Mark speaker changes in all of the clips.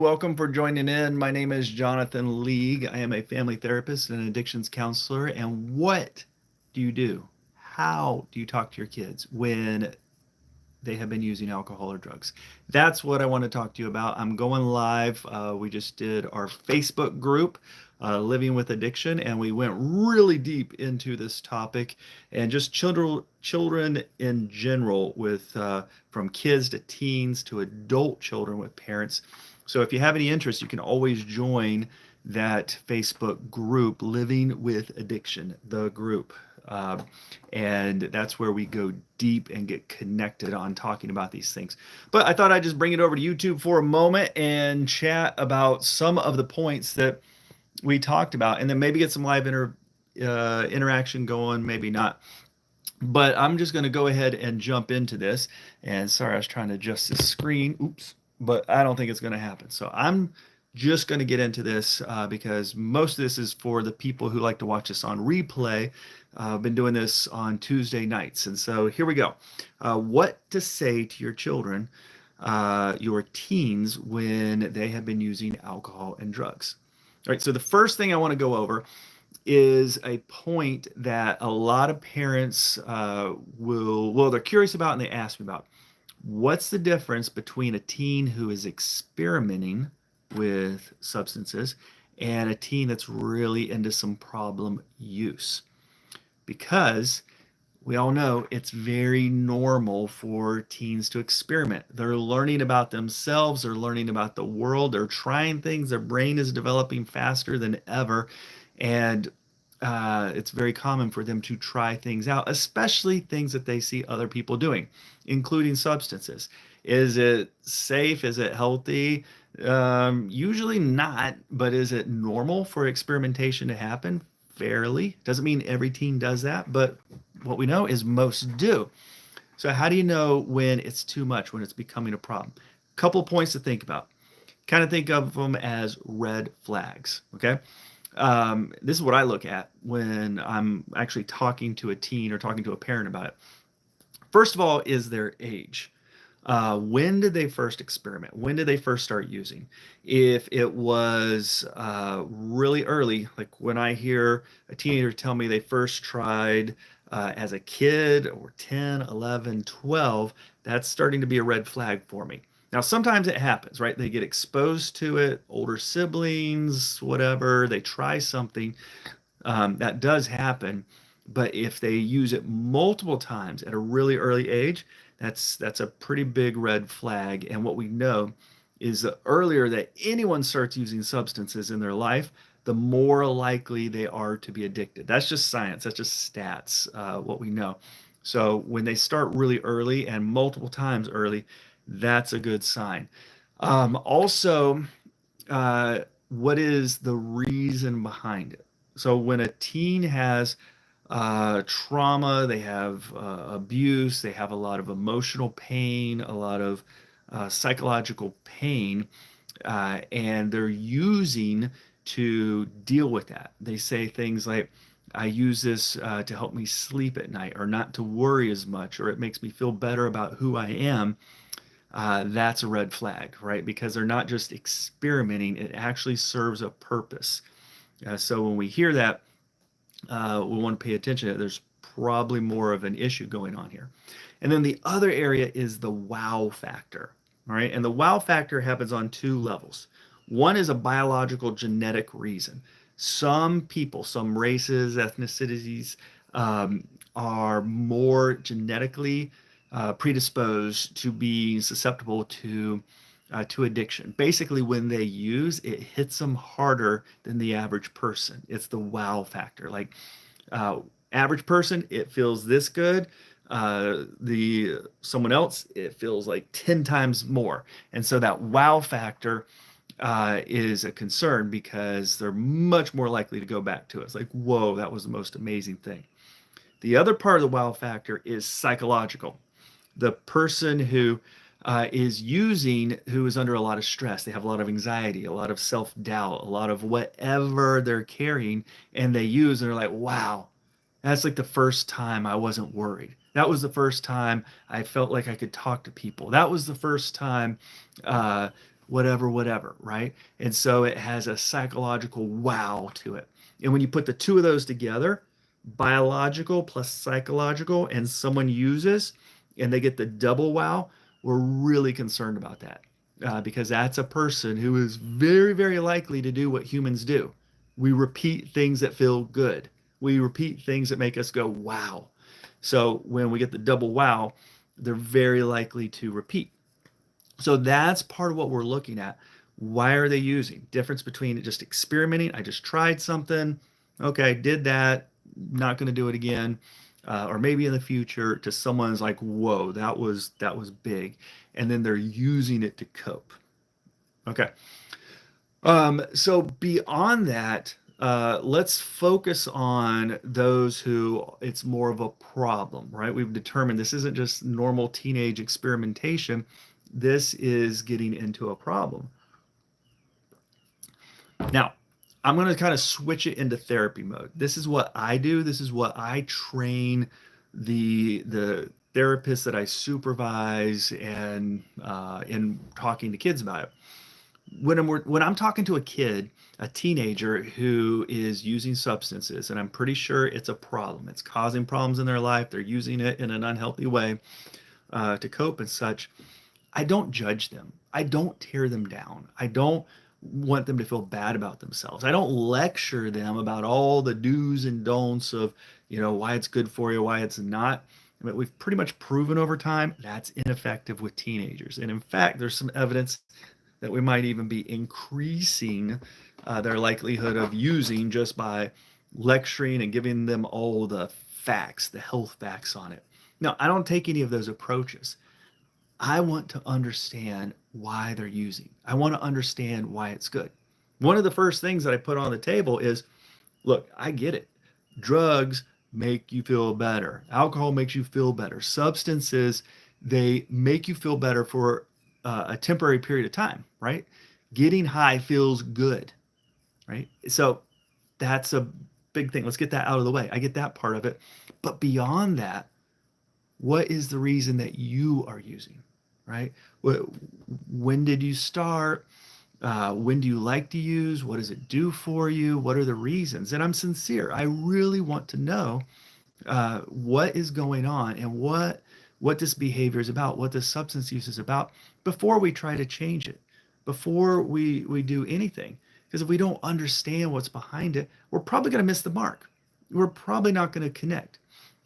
Speaker 1: Welcome for joining in. My name is Jonathan League. I am a family therapist and an addictions counselor. And what do you do? How do you talk to your kids when they have been using alcohol or drugs? That's what I want to talk to you about. I'm going live. We just did our Facebook group, Living with Addiction, and we went really deep into this topic and just children in general, with from kids to teens to adult children with parents. So if you have any interest, you can always join that Facebook group, Living with Addiction, the group. Uh, and that's where we go deep and get connected on talking about these things. But I thought I'd just bring it over to YouTube for a moment and chat about some of the points that we talked about, and then maybe get some live interaction going, maybe not. But I'm just going to go ahead and jump into this. And sorry, I was trying to adjust the screen. Oops. But I don't think it's going to happen. So I'm just going to get into this because most of this is for the people who like to watch this on replay. I've been doing this on Tuesday nights. And so here we go. What to say to your children, your teens, when they have been using alcohol and drugs. All right. So the first thing I want to go over is a point that a lot of parents they're curious about and they ask me about. What's the difference between a teen who is experimenting with substances and a teen that's really into some problem use? Because we all know it's very normal for teens to experiment. They're learning about themselves, they're learning about the world, they're trying things, their brain is developing faster than ever. And it's very common for them to try things out, especially things that they see other people doing, including substances. Is it safe? Is it healthy? Usually not, but is it normal for experimentation to happen? Fairly. Doesn't mean every teen does that, but what we know is most do. So, how do you know when it's too much, when it's becoming a problem? Couple points to think about. Kind of think of them as red flags, okay? This is what I look at when I'm actually talking to a teen or talking to a parent about it. First of all, is their age. When did they first experiment? When did they first start using? If it was really early, like when I hear a teenager tell me they first tried as a kid, or 10, 11, 12, that's starting to be a red flag for me. Now, sometimes it happens, right? They get exposed to it, older siblings, whatever, they try something. That does happen. But if they use it multiple times at a really early age, that's a pretty big red flag. And what we know is the earlier that anyone starts using substances in their life, the more likely they are to be addicted. That's just science. That's just stats, what we know. So when they start really early and multiple times early, that's a good sign. Also, what is the reason behind it? So when a teen has trauma, they have abuse, they have a lot of emotional pain, a lot of psychological pain, and they're using to deal with that. They say things like, I use this to help me sleep at night, or not to worry as much, or it makes me feel better about who I am. That's a red flag, right? Because they're not just experimenting, it actually serves a purpose. So when we hear that, we want to pay attention to it. There's probably more of an issue going on here. And then the other area is the wow factor. All right. And the wow factor happens on two levels. One is a biological genetic reason. Some people, some races, ethnicities, are more genetically predisposed to be susceptible to addiction. Basically, when they use, it hits them harder than the average person. It's the wow factor. Like uh, average person, it feels this good. The someone else, it feels like 10 times more. And so that wow factor is a concern because they're much more likely to go back to it. It's like, whoa, that was the most amazing thing. The other part of the wow factor is psychological. The person who is using, who is under a lot of stress, they have a lot of anxiety, a lot of self-doubt, a lot of whatever they're carrying, and they use, and they're like, wow, that's like the first time I wasn't worried. That was the first time I felt like I could talk to people. That was the first time uh, whatever, right? And so it has a psychological wow to it. And when you put the two of those together, biological plus psychological, and someone uses and they get the double wow, we're really concerned about that, because that's a person who is very, very likely to do what humans do. We repeat things that feel good. We repeat things that make us go, wow. So when we get the double wow, they're very likely to repeat. So that's part of what we're looking at. Why are they using? Difference between just experimenting. I just tried something. Okay, did that. Not going to do it again. Or maybe in the future, to someone's like, whoa, that was big. And then they're using it to cope. Okay. So beyond that, let's focus on those who it's more of a problem, right? We've determined this isn't just normal teenage experimentation. This is getting into a problem. Now, I'm going to kind of switch it into therapy mode. This is what I do. This is what I train the therapists that I supervise and in talking to kids about it. When I'm talking to a kid, a teenager who is using substances, and I'm pretty sure it's a problem, it's causing problems in their life, they're using it in an unhealthy way to cope and such. I don't judge them. I don't tear them down. I don't want them to feel bad about themselves. I don't lecture them about all the do's and don'ts of, why it's good for you, why it's not. But we've pretty much proven over time that's ineffective with teenagers. And in fact, there's some evidence that we might even be increasing their likelihood of using just by lecturing and giving them all the facts, the health facts on it. Now, I don't take any of those approaches. I want to understand why they're using. I want to understand why it's good. One of the first things that I put on the table is, look, I get it. Drugs make you feel better. Alcohol makes you feel better. Substances, they make you feel better for a temporary period of time, right? Getting high feels good, right? So that's a big thing. Let's get that out of the way. I get that part of it. But beyond that, what is the reason that you are using, right? When did you start? When do you like to use? What does it do for you? What are the reasons? And I'm sincere. I really want to know what is going on and what this behavior is about, what this substance use is about, before we try to change it, before we do anything. Because if we don't understand what's behind it, we're probably going to miss the mark. We're probably not going to connect.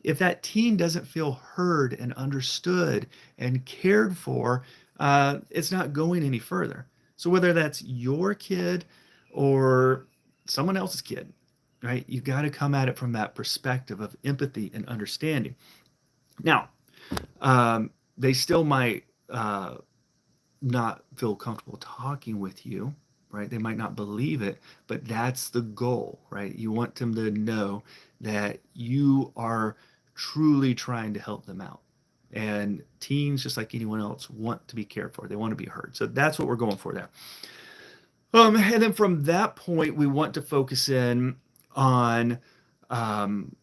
Speaker 1: If that teen doesn't feel heard and understood and cared for, it's not going any further. So whether that's your kid or someone else's kid, right? You've got to come at it from that perspective of empathy and understanding. Now, they still might not feel comfortable talking with you, right? They might not believe it, but that's the goal, right? You want them to know that you are truly trying to help them out. And teens, just like anyone else, want to be cared for. They want to be heard. So that's what we're going for there. And then from that point, we want to focus in on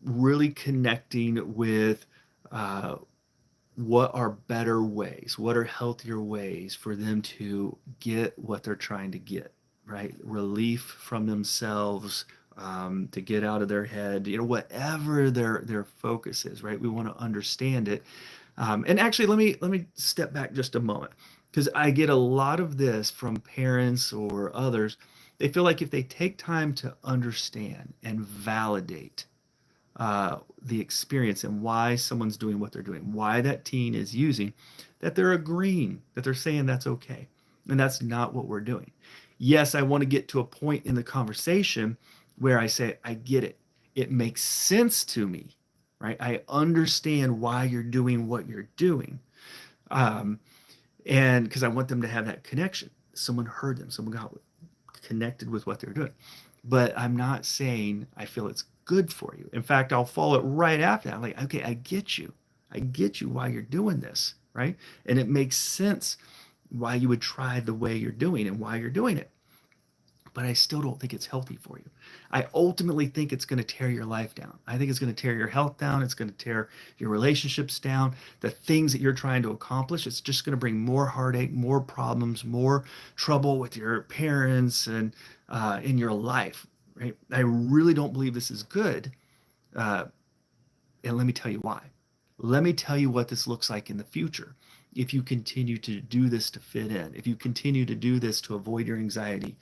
Speaker 1: really connecting with what are better ways, what are healthier ways for them to get what they're trying to get, right? Relief from themselves, to get out of their head, whatever their focus is, right? We want to understand it. And actually, let me step back just a moment, because I get a lot of this from parents or others. They feel like if they take time to understand and validate the experience and why someone's doing what they're doing, why that teen is using, that they're agreeing, that they're saying that's okay. And that's not what we're doing. Yes, I want to get to a point in the conversation where I say, I get it. It makes sense to me, right? I understand why you're doing what you're doing. And because I want them to have that connection. Someone heard them, someone got connected with what they're doing. But I'm not saying I feel it's good for you. In fact, I'll follow it right after that. I'm like, okay, I get you. I get you why you're doing this, right? And it makes sense why you would try the way you're doing and why you're doing it. but I still don't think it's healthy for you. I ultimately think it's going to tear your life down. I think it's going to tear your health down. It's going to tear your relationships down. The things that you're trying to accomplish, it's just going to bring more heartache, more problems, more trouble with your parents and in your life, right? I really don't believe this is good. Uh, and let me tell you why. Let me tell you what this looks like in the future. If you continue to do this to fit in, if you continue to do this to avoid your anxiety,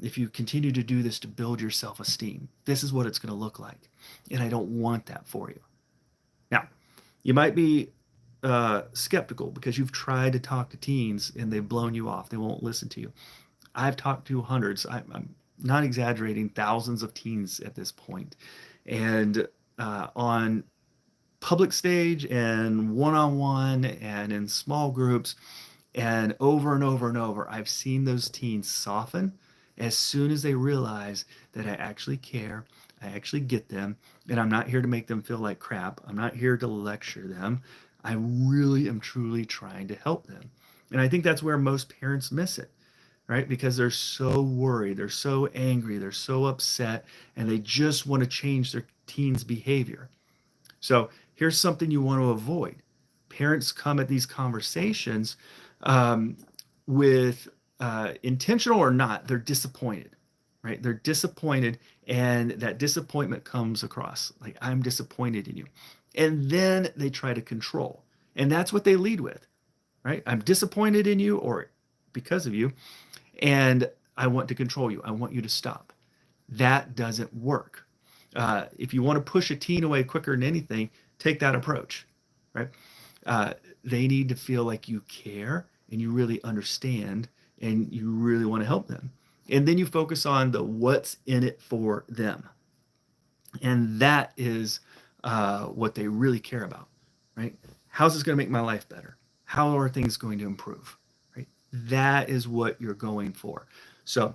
Speaker 1: if you continue to do this to build your self-esteem, this is what it's going to look like. And I don't want that for you. Now, you might be skeptical because you've tried to talk to teens and they've blown you off. They won't listen to you. I've talked to hundreds, I'm not exaggerating, thousands of teens at this point. And on public stage and one-on-one and in small groups and over and over, I've seen those teens soften as soon as they realize that I actually care, I actually get them, and I'm not here to make them feel like crap. I'm not here to lecture them. I really am truly trying to help them. And I think that's where most parents miss it, right? Because they're so worried, they're so angry, they're so upset, and they just want to change their teens' behavior. So here's something you want to avoid. Parents come at these conversations um, with intentional or not, they're disappointed, right? They're disappointed, and that disappointment comes across like, I'm disappointed in you. And then they try to control. And that's what they lead with, right? I'm disappointed in you or because of you, and I want to control you. I want you to stop. That doesn't work. If you want to push a teen away quicker than anything, take that approach, right? They need to feel like you care and you really understand and you really want to help them. And then you focus on the what's in it for them. And that is what they really care about, right? How's this going to make my life better? How are things going to improve, right? That is what you're going for. So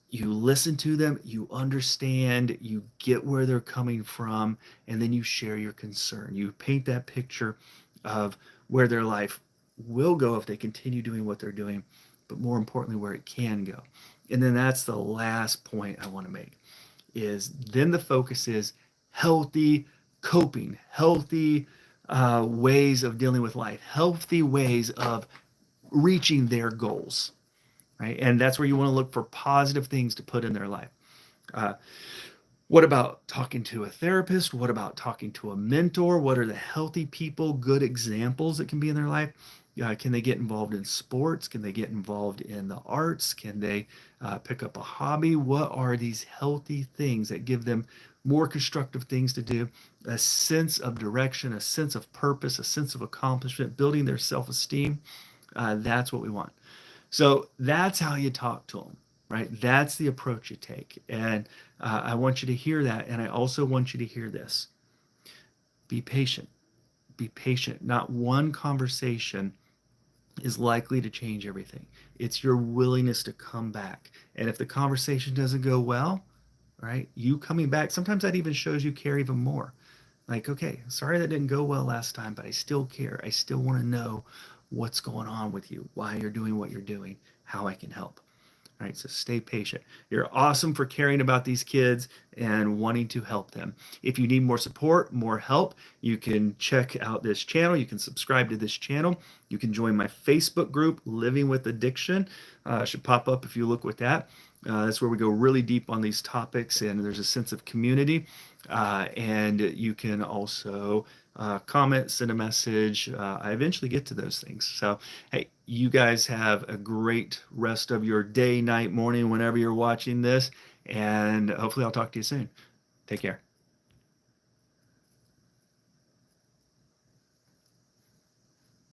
Speaker 1: you listen to them, you understand, you get where they're coming from, and then you share your concern. You paint that picture of where their life will go if they continue doing what they're doing, but more importantly, where it can go. And then that's the last point I want to make is then the focus is healthy coping, healthy ways of dealing with life, healthy ways of reaching their goals, right? And that's where you want to look for positive things to put in their life. What about talking to a therapist? What about talking to a mentor? What are the healthy people, good examples that can be in their life? Can they get involved in sports? Can they get involved in the arts? Can they pick up a hobby? What are these healthy things that give them more constructive things to do, a sense of direction, a sense of purpose, a sense of accomplishment, building their self-esteem? That's what we want. So that's how you talk to them, right? That's the approach you take. And I want you to hear that. And I also want you to hear this. Be patient. Be patient. Not one conversation is likely to change everything. It's your willingness to come back. And if the conversation doesn't go well, right, you coming back, sometimes that even shows you care even more. Like, okay, sorry that didn't go well last time, but I still care. I still want to know what's going on with you, why you're doing what you're doing, how I can help. All right, so stay patient. You're awesome for caring about these kids and wanting to help them. If you need more support, more help, you can check out this channel. You can subscribe to this channel. You can join my Facebook group, Living with Addiction. Should pop up if you look with that. That's where we go really deep on these topics, and there's a sense of community. And you can also comment, send a message. I eventually get to those things. So, hey, you guys have a great rest of your day, night, morning, whenever you're watching this. And hopefully I'll talk to you soon. Take care.